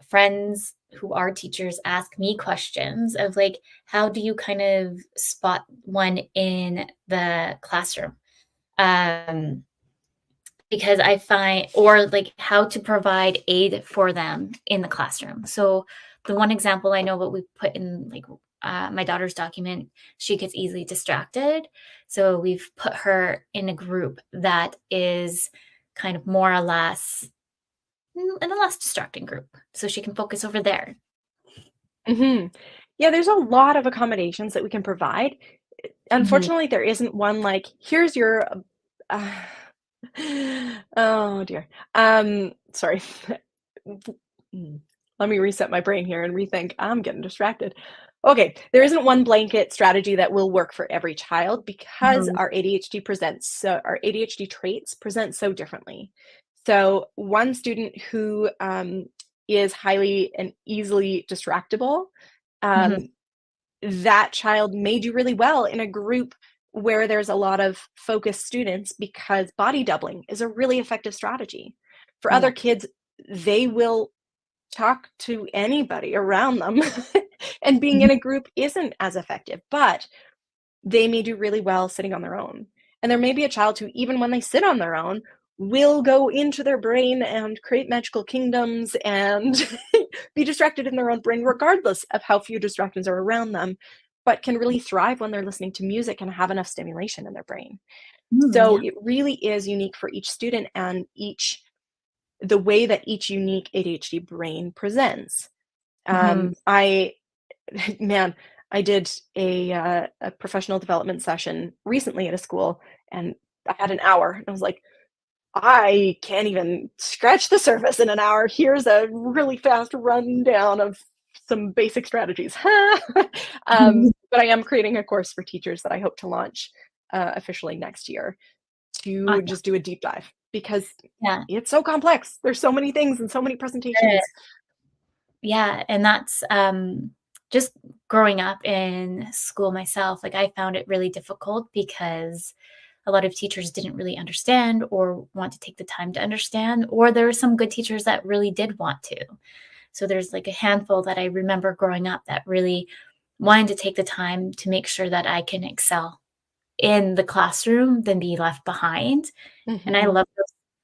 friends who are teachers ask me questions of, like, how do you kind of spot one in the classroom? Um, because I find, or like how to provide aid for them in the classroom. So the one example I know what we put in, like, my daughter's document, she gets easily distracted. So we've put her in a group that is kind of more or less in a less distracting group, so she can focus over there. Mhm. Yeah, there's a lot of accommodations that we can provide. Mhm. Unfortunately, there isn't one like, "Here's your" uh, oh dear. Sorry. Mm. Let me reset my brain here and rethink. I'm getting distracted. Okay, there isn't one blanket strategy that will work for every child because Mhm. our ADHD traits present so differently. So one student who is highly and easily distractible, Mhm. um, that child may do really well in a group where there's a lot of focused students because body doubling is a really effective strategy. For other Yeah. kids, they will talk to anybody around them and being Mhm. in a group isn't as effective, but they may do really well sitting on their own. And there may be a child who, even when they sit on their own, will go into their brain and create magical kingdoms and be distracted in their own brain, regardless of how few distractions are around them, but can really thrive when they're listening to music and have enough stimulation in their brain. Mm, So yeah. it really is unique for each student and the way that each unique ADHD brain presents. Mhm. I man, I did a professional development session recently at a school, and I had an hour, and I was like, "I can't even scratch the surface in an hour. Here's a really fast rundown of some basic strategies." But I am creating a course for teachers that I hope to launch, officially next year to Awesome. just do a deep dive because Yeah. it's so complex. There's so many things and so many presentations. Yeah, and that's, just growing up in school myself, like, I found it really difficult because a lot of teachers didn't really understand or want to take the time to understand, or there were some good teachers that really did want to. So there's, like, a handful that I remember growing up that really wanted to take the time to make sure that I can excel in the classroom than be left behind, and I Mhm. love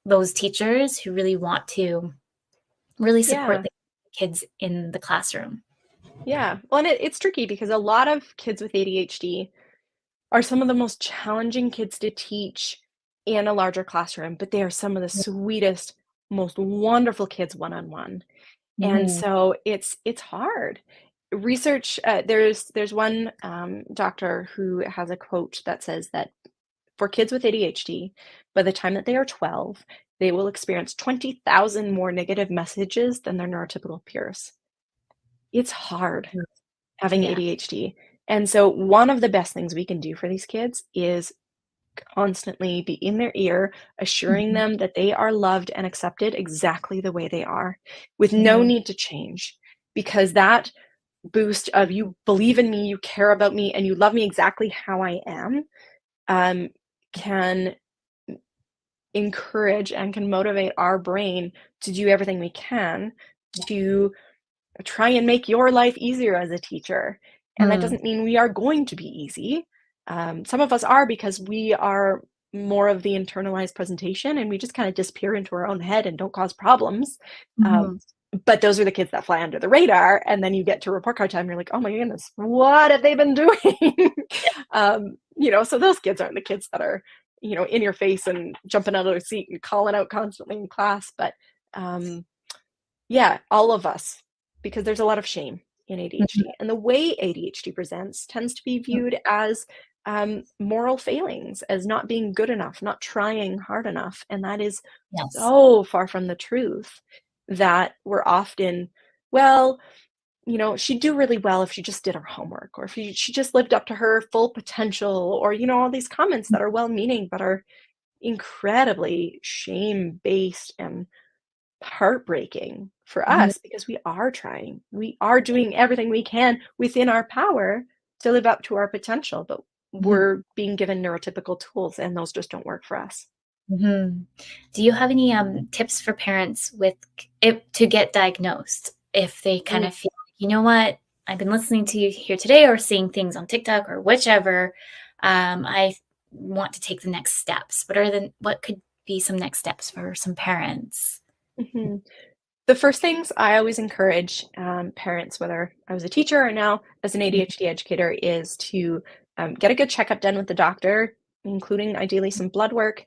those teachers who really want to really support Yeah. the kids in the classroom. Yeah. Well, and it's tricky because a lot of kids with ADHD are some of the most challenging kids to teach in a larger classroom, but they are some of the sweetest, most wonderful kids one on one. And Mhm. so it's hard. Research there's one doctor who has a quote that says that for kids with ADHD, by the time that they are 12, they will experience 20,000 more negative messages than their neurotypical peers. It's hard Mm. having Yeah. ADHD. And so one of the best things we can do for these kids is constantly be in their ear, assuring Mhm. them that they are loved and accepted exactly the way they are, with no Mhm. need to change. Because that boost of you believe in me, you care about me, and you love me exactly how I am, um, can encourage and can motivate our brain to do everything we can to try and make your life easier as a teacher. And that Mm. doesn't mean we are going to be easy. Some of us are because we are more of the internalized presentation and we just kind of disappear into our own head and don't cause problems. Um, Mhm. but those are the kids that fly under the radar. And then you get to report card time, you're like, oh my goodness, what have they been doing? So those kids aren't the kids that are, in your face and jumping out of their seat and calling out constantly in class. But um, yeah, all of us, because there's a lot of shame in Mhm. ADHD. And the way ADHD presents tends to be Mm. viewed as moral failings, as not being good enough, not trying hard enough. And that is Yes. so far from the truth that we're often, well, she'd do really well if she just did her homework, or if she just lived up to her full potential, or, all these comments that are well meaning but are incredibly shame based and heartbreaking for Mhm. us because we are trying. We are doing everything we can within our power to live up to our potential, but Mhm. we're being given neurotypical tools and those just don't work for us. Mhm. Do you have any, tips for parents with it to get diagnosed if they kind Mm, of feel, "You know what? I've been listening to you here today or seeing things on TikTok or whichever. I want to take the next steps." What could be some next steps for some parents? mhm. The first things I always encourage parents, whether I was a teacher or now as an Mhm. ADHD educator, is to get a good checkup done with the doctor, including ideally some blood work,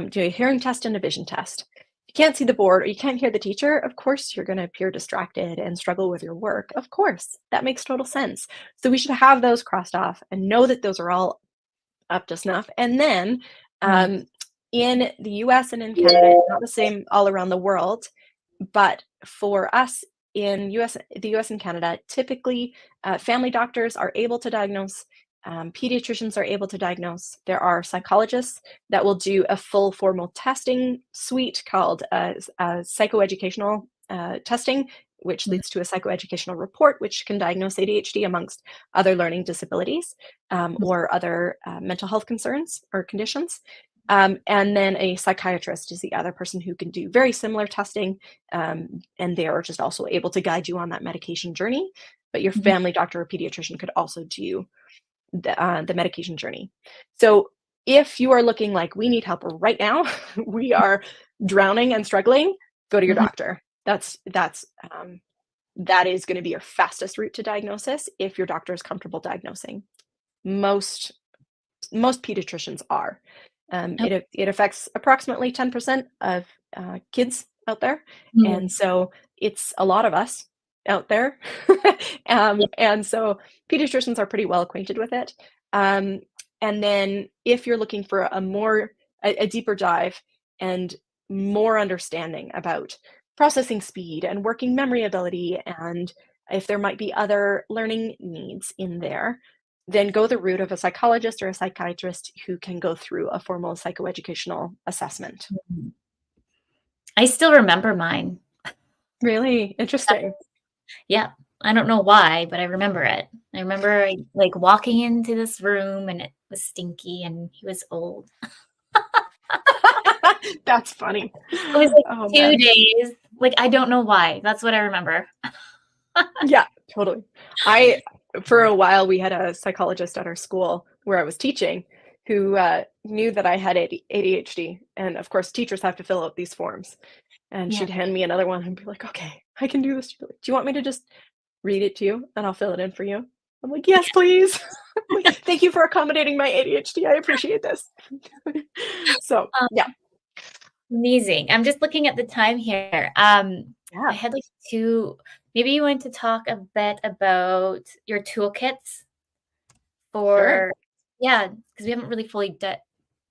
do a hearing test and a vision test. If you can't see the board or you can't hear the teacher, of course you're going to appear distracted and struggle with your work. Of course, that makes total sense. So we should have those crossed off and know that those are all up to snuff. And then Mm. um, in the US and in Canada, it's not the same all around the world, but for us in the US and Canada, typically family doctors are able to diagnose, pediatricians are able to diagnose. There are psychologists that will do a full formal testing suite called psychoeducational testing, which Mhm. leads to a psychoeducational report, which can diagnose ADHD amongst other learning disabilities or other mental health concerns or conditions. And then a psychiatrist is the other person who can do very similar testing, and they are just also able to guide you on that medication journey. But your Mhm. family doctor or pediatrician could also do the medication journey. So if you are looking like we need help right now, we are drowning and struggling, go to your Mhm. doctor. That is going to be your fastest route to diagnosis if your doctor is comfortable diagnosing. Most pediatricians are. Oh, It affects approximately 10% of kids out there, and mm. so it's a lot of us out there. Yeah. And so pediatricians are pretty well acquainted with it. Um, and then if you're looking for a deeper dive and more understanding about processing speed and working memory ability, and if there might be other learning needs in there, then go the route of a psychologist or a psychiatrist who can go through a formal psychoeducational assessment. Mhm. I still remember mine. Really interesting. Yeah. I don't know why, but I remember it. I remember, like, walking into this room and it was stinky and he was old. That's funny. It was, like, Oh 2 man. days. Like, I don't know why. That's what I remember. Yeah, totally. I For a while we had a psychologist at our school where I was teaching who knew that I had ADHD, and of course teachers have to fill out these forms. And Yeah. she'd hand me another one and be like, "Okay, I can do this." She'd be like, "Do you want me to just read it to you and I'll fill it in for you?" I'm like, "Yes, please." Like, "Thank you for accommodating my ADHD. I appreciate this." So, yeah. Amazing. I'm just looking at the time here. I Yeah, had, like, 2 maybe you want to talk a bit about your toolkits sure. for yeah, because we haven't really fully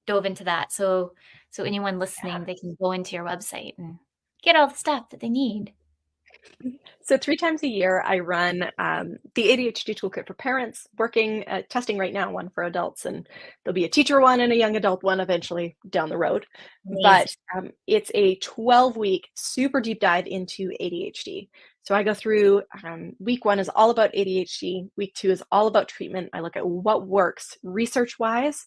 dove into that. So anyone listening, they can go into your website and get all the stuff that they need. So 3 times a year, I run, the ADHD Toolkit for parents, working testing right now, one for adults, and there'll be a teacher one and a young adult one eventually down the road. Amazing. But, it's a 12-week super deep dive into ADHD. So I go through, week 1 is all about ADHD, week 2 is all about treatment. I look at what works research-wise,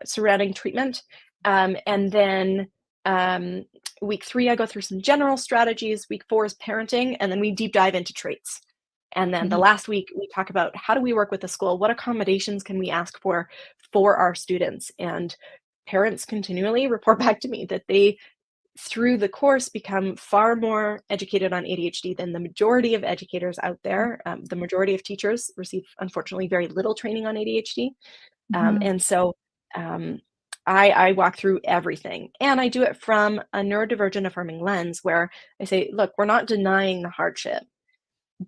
surrounding treatment, and then, um, week 3, I go through some general strategies. Week 4 is parenting, and then we deep dive into traits. And then the Mhm, last week, we talk about how do we work with the school? What accommodations can we ask for our students? And parents continually report back to me that they, through the course, become far more educated on ADHD than the majority of educators out there. The majority of teachers receive, unfortunately, very little training on ADHD. mhm, And so um, I walk through everything, and I do it from a neurodivergent affirming lens where I say, look, we're not denying the hardship,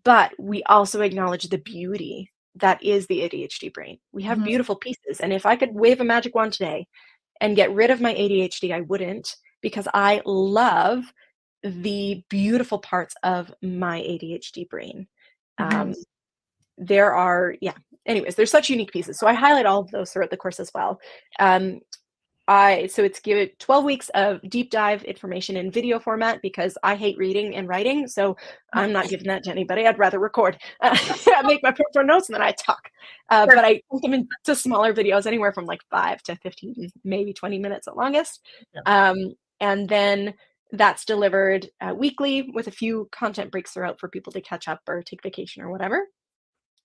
but we also acknowledge the beauty that is the ADHD brain. We have mhm, beautiful pieces. And if I could wave a magic wand today and get rid of my ADHD, I wouldn't, because I love the beautiful parts of my ADHD brain. mhm, Um, there are, yeah, anyways, there's such unique pieces. So I highlight all of those throughout the course as well. Um, so it's give it 12 weeks of deep dive information in video format because I hate reading and writing. So I'm not giving that to anybody. I'd rather record. I make my pro notes and then I talk. But perfect. I put them into smaller videos, anywhere from like 5 to 15, maybe 20 minutes at longest. And then that's delivered weekly with a few content breaks throughout for people to catch up or take vacation or whatever.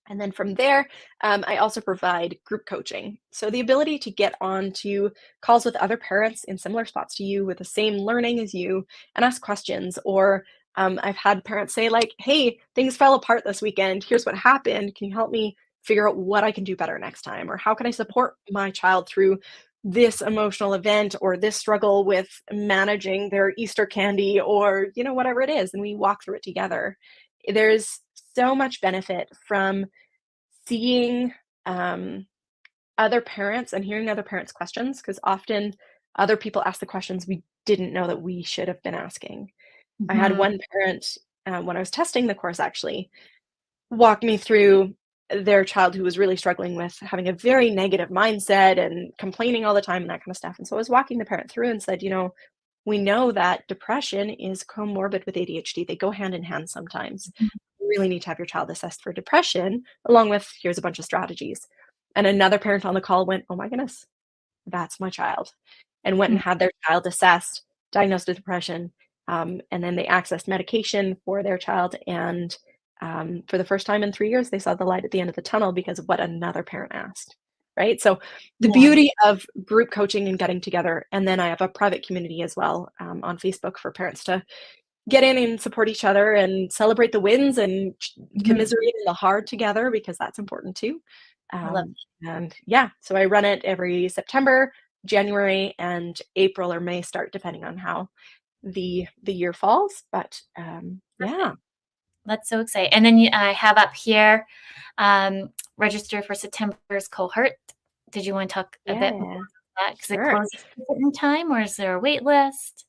And then from there, I also provide group coaching. So the ability to get onto calls with other parents in similar spots to you with the same learning as you and ask questions. Or I've had parents say, like, hey, things fell apart this weekend. Here's what happened. Can you help me figure out what I can do better next time? Or how can I support my child through this emotional event or this struggle with managing their Easter candy or, whatever it is. And we walk through it together. There's so much benefit from seeing other parents and hearing other parents' questions, because often other people ask the questions we didn't know that we should have been asking. I had Mhm, one parent when I was testing the course, actually walked me through their child who was really struggling with having a very negative mindset and complaining all the time and that kind of stuff. And so I was walking the parent through and said, we know that depression is comorbid with ADHD. They go hand in hand sometimes. You really need to have your child assessed for depression, along with here's a bunch of strategies. And another parent on the call went, oh my goodness, that's my child, and went and had their child assessed, diagnosed with depression, and then they accessed medication for their child. And for the first time in 3 years, they saw the light at the end of the tunnel because of what another parent asked, right? So the beauty of group coaching and getting together, and then I have a private community as well on Facebook for parents to get in and support each other and celebrate the wins and commiserate in the hard together, because that's important too. I love And yeah, so I run it every September, January, and April or May start, depending on how the year falls. But yeah. That's so exciting. And then I have up here, register for September's cohort. Did you want to talk a bit more about that? Because it closes at a certain time, or is there a wait list?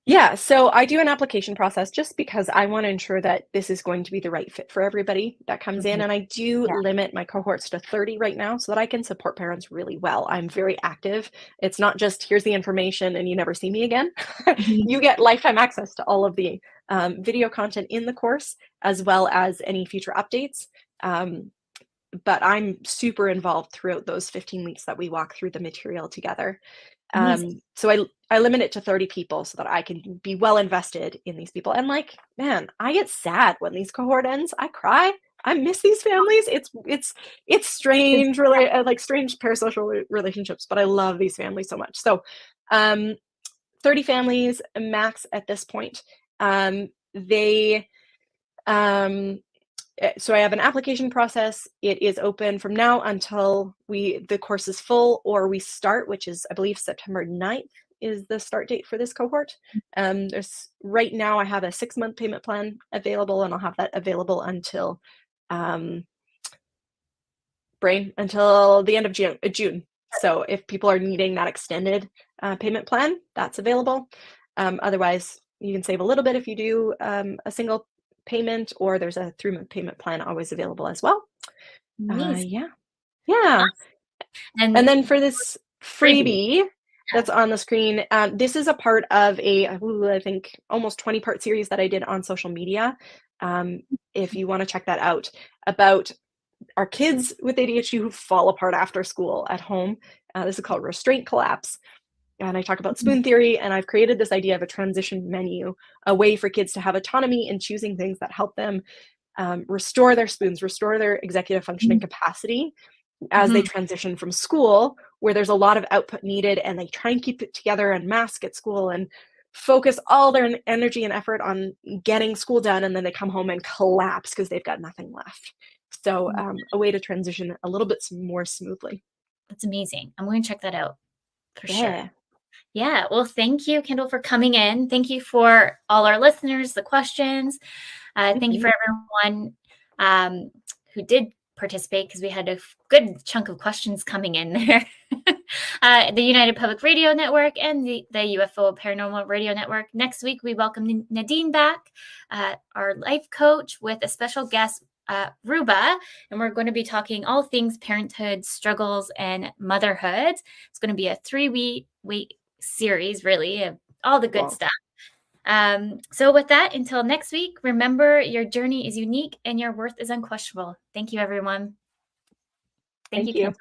Yeah, so I do an application process just because I want to ensure that this is going to be the right fit for everybody that comes in. And I do limit my cohorts to 30 right now so that I can support parents really well. I'm very active. It's not just here's the information and you never see me again. You get lifetime access to all of the video content in the course, as well as any future updates. But I'm super involved throughout those 15 weeks that we walk through the material together. So I limit it to 30 people so that I can be well invested in these people. And like, man, I get sad when these cohort ends. I cry. I miss these families. It's strange, really, like strange parasocial relationships, but I love these families so much. So 30 families max at this point. So I have an application process. It is open from now until the course is full, or we start, which is, I believe, September 9th is the start date for this cohort. There's right now I have a 6-month payment plan available, and I'll have that available until until the end of June. So if people are needing that extended payment plan, that's available. Otherwise, you can save a little bit if you do a single payment, or there's a 3-month payment plan always available as well. Yeah. Awesome. And then for this freebie that's on the screen, this is a part of I think almost 20-part series that I did on social media. If you want to check that out, about our kids with ADHD who fall apart after school at home. This is called Restraint Collapse. And I talk about spoon theory, and I've created this idea of a transition menu, a way for kids to have autonomy in choosing things that help them restore their spoons, restore their executive functioning capacity as they transition from school, where there's a lot of output needed, and they try and keep it together and mask at school and focus all their energy and effort on getting school done, and then they come home and collapse because they've got nothing left. So a way to transition a little bit more smoothly. That's amazing. I'm going to check that out for sure. Yeah. Well, thank you, Kendall, for coming in. Thank you for all our listeners, the questions. Thank you for everyone who did participate, because we had a good chunk of questions coming in there. The United Public Radio Network and the UFO Paranormal Radio Network. Next week, we welcome Nadine back, our life coach, with a special guest, Ruba, and we're going to be talking all things parenthood, struggles, and motherhood. It's going to be a 3-week series, really, of all the good stuff. So with that, until next week, remember, your journey is unique and your worth is unquestionable. Thank you, everyone. Thank you, Kendall.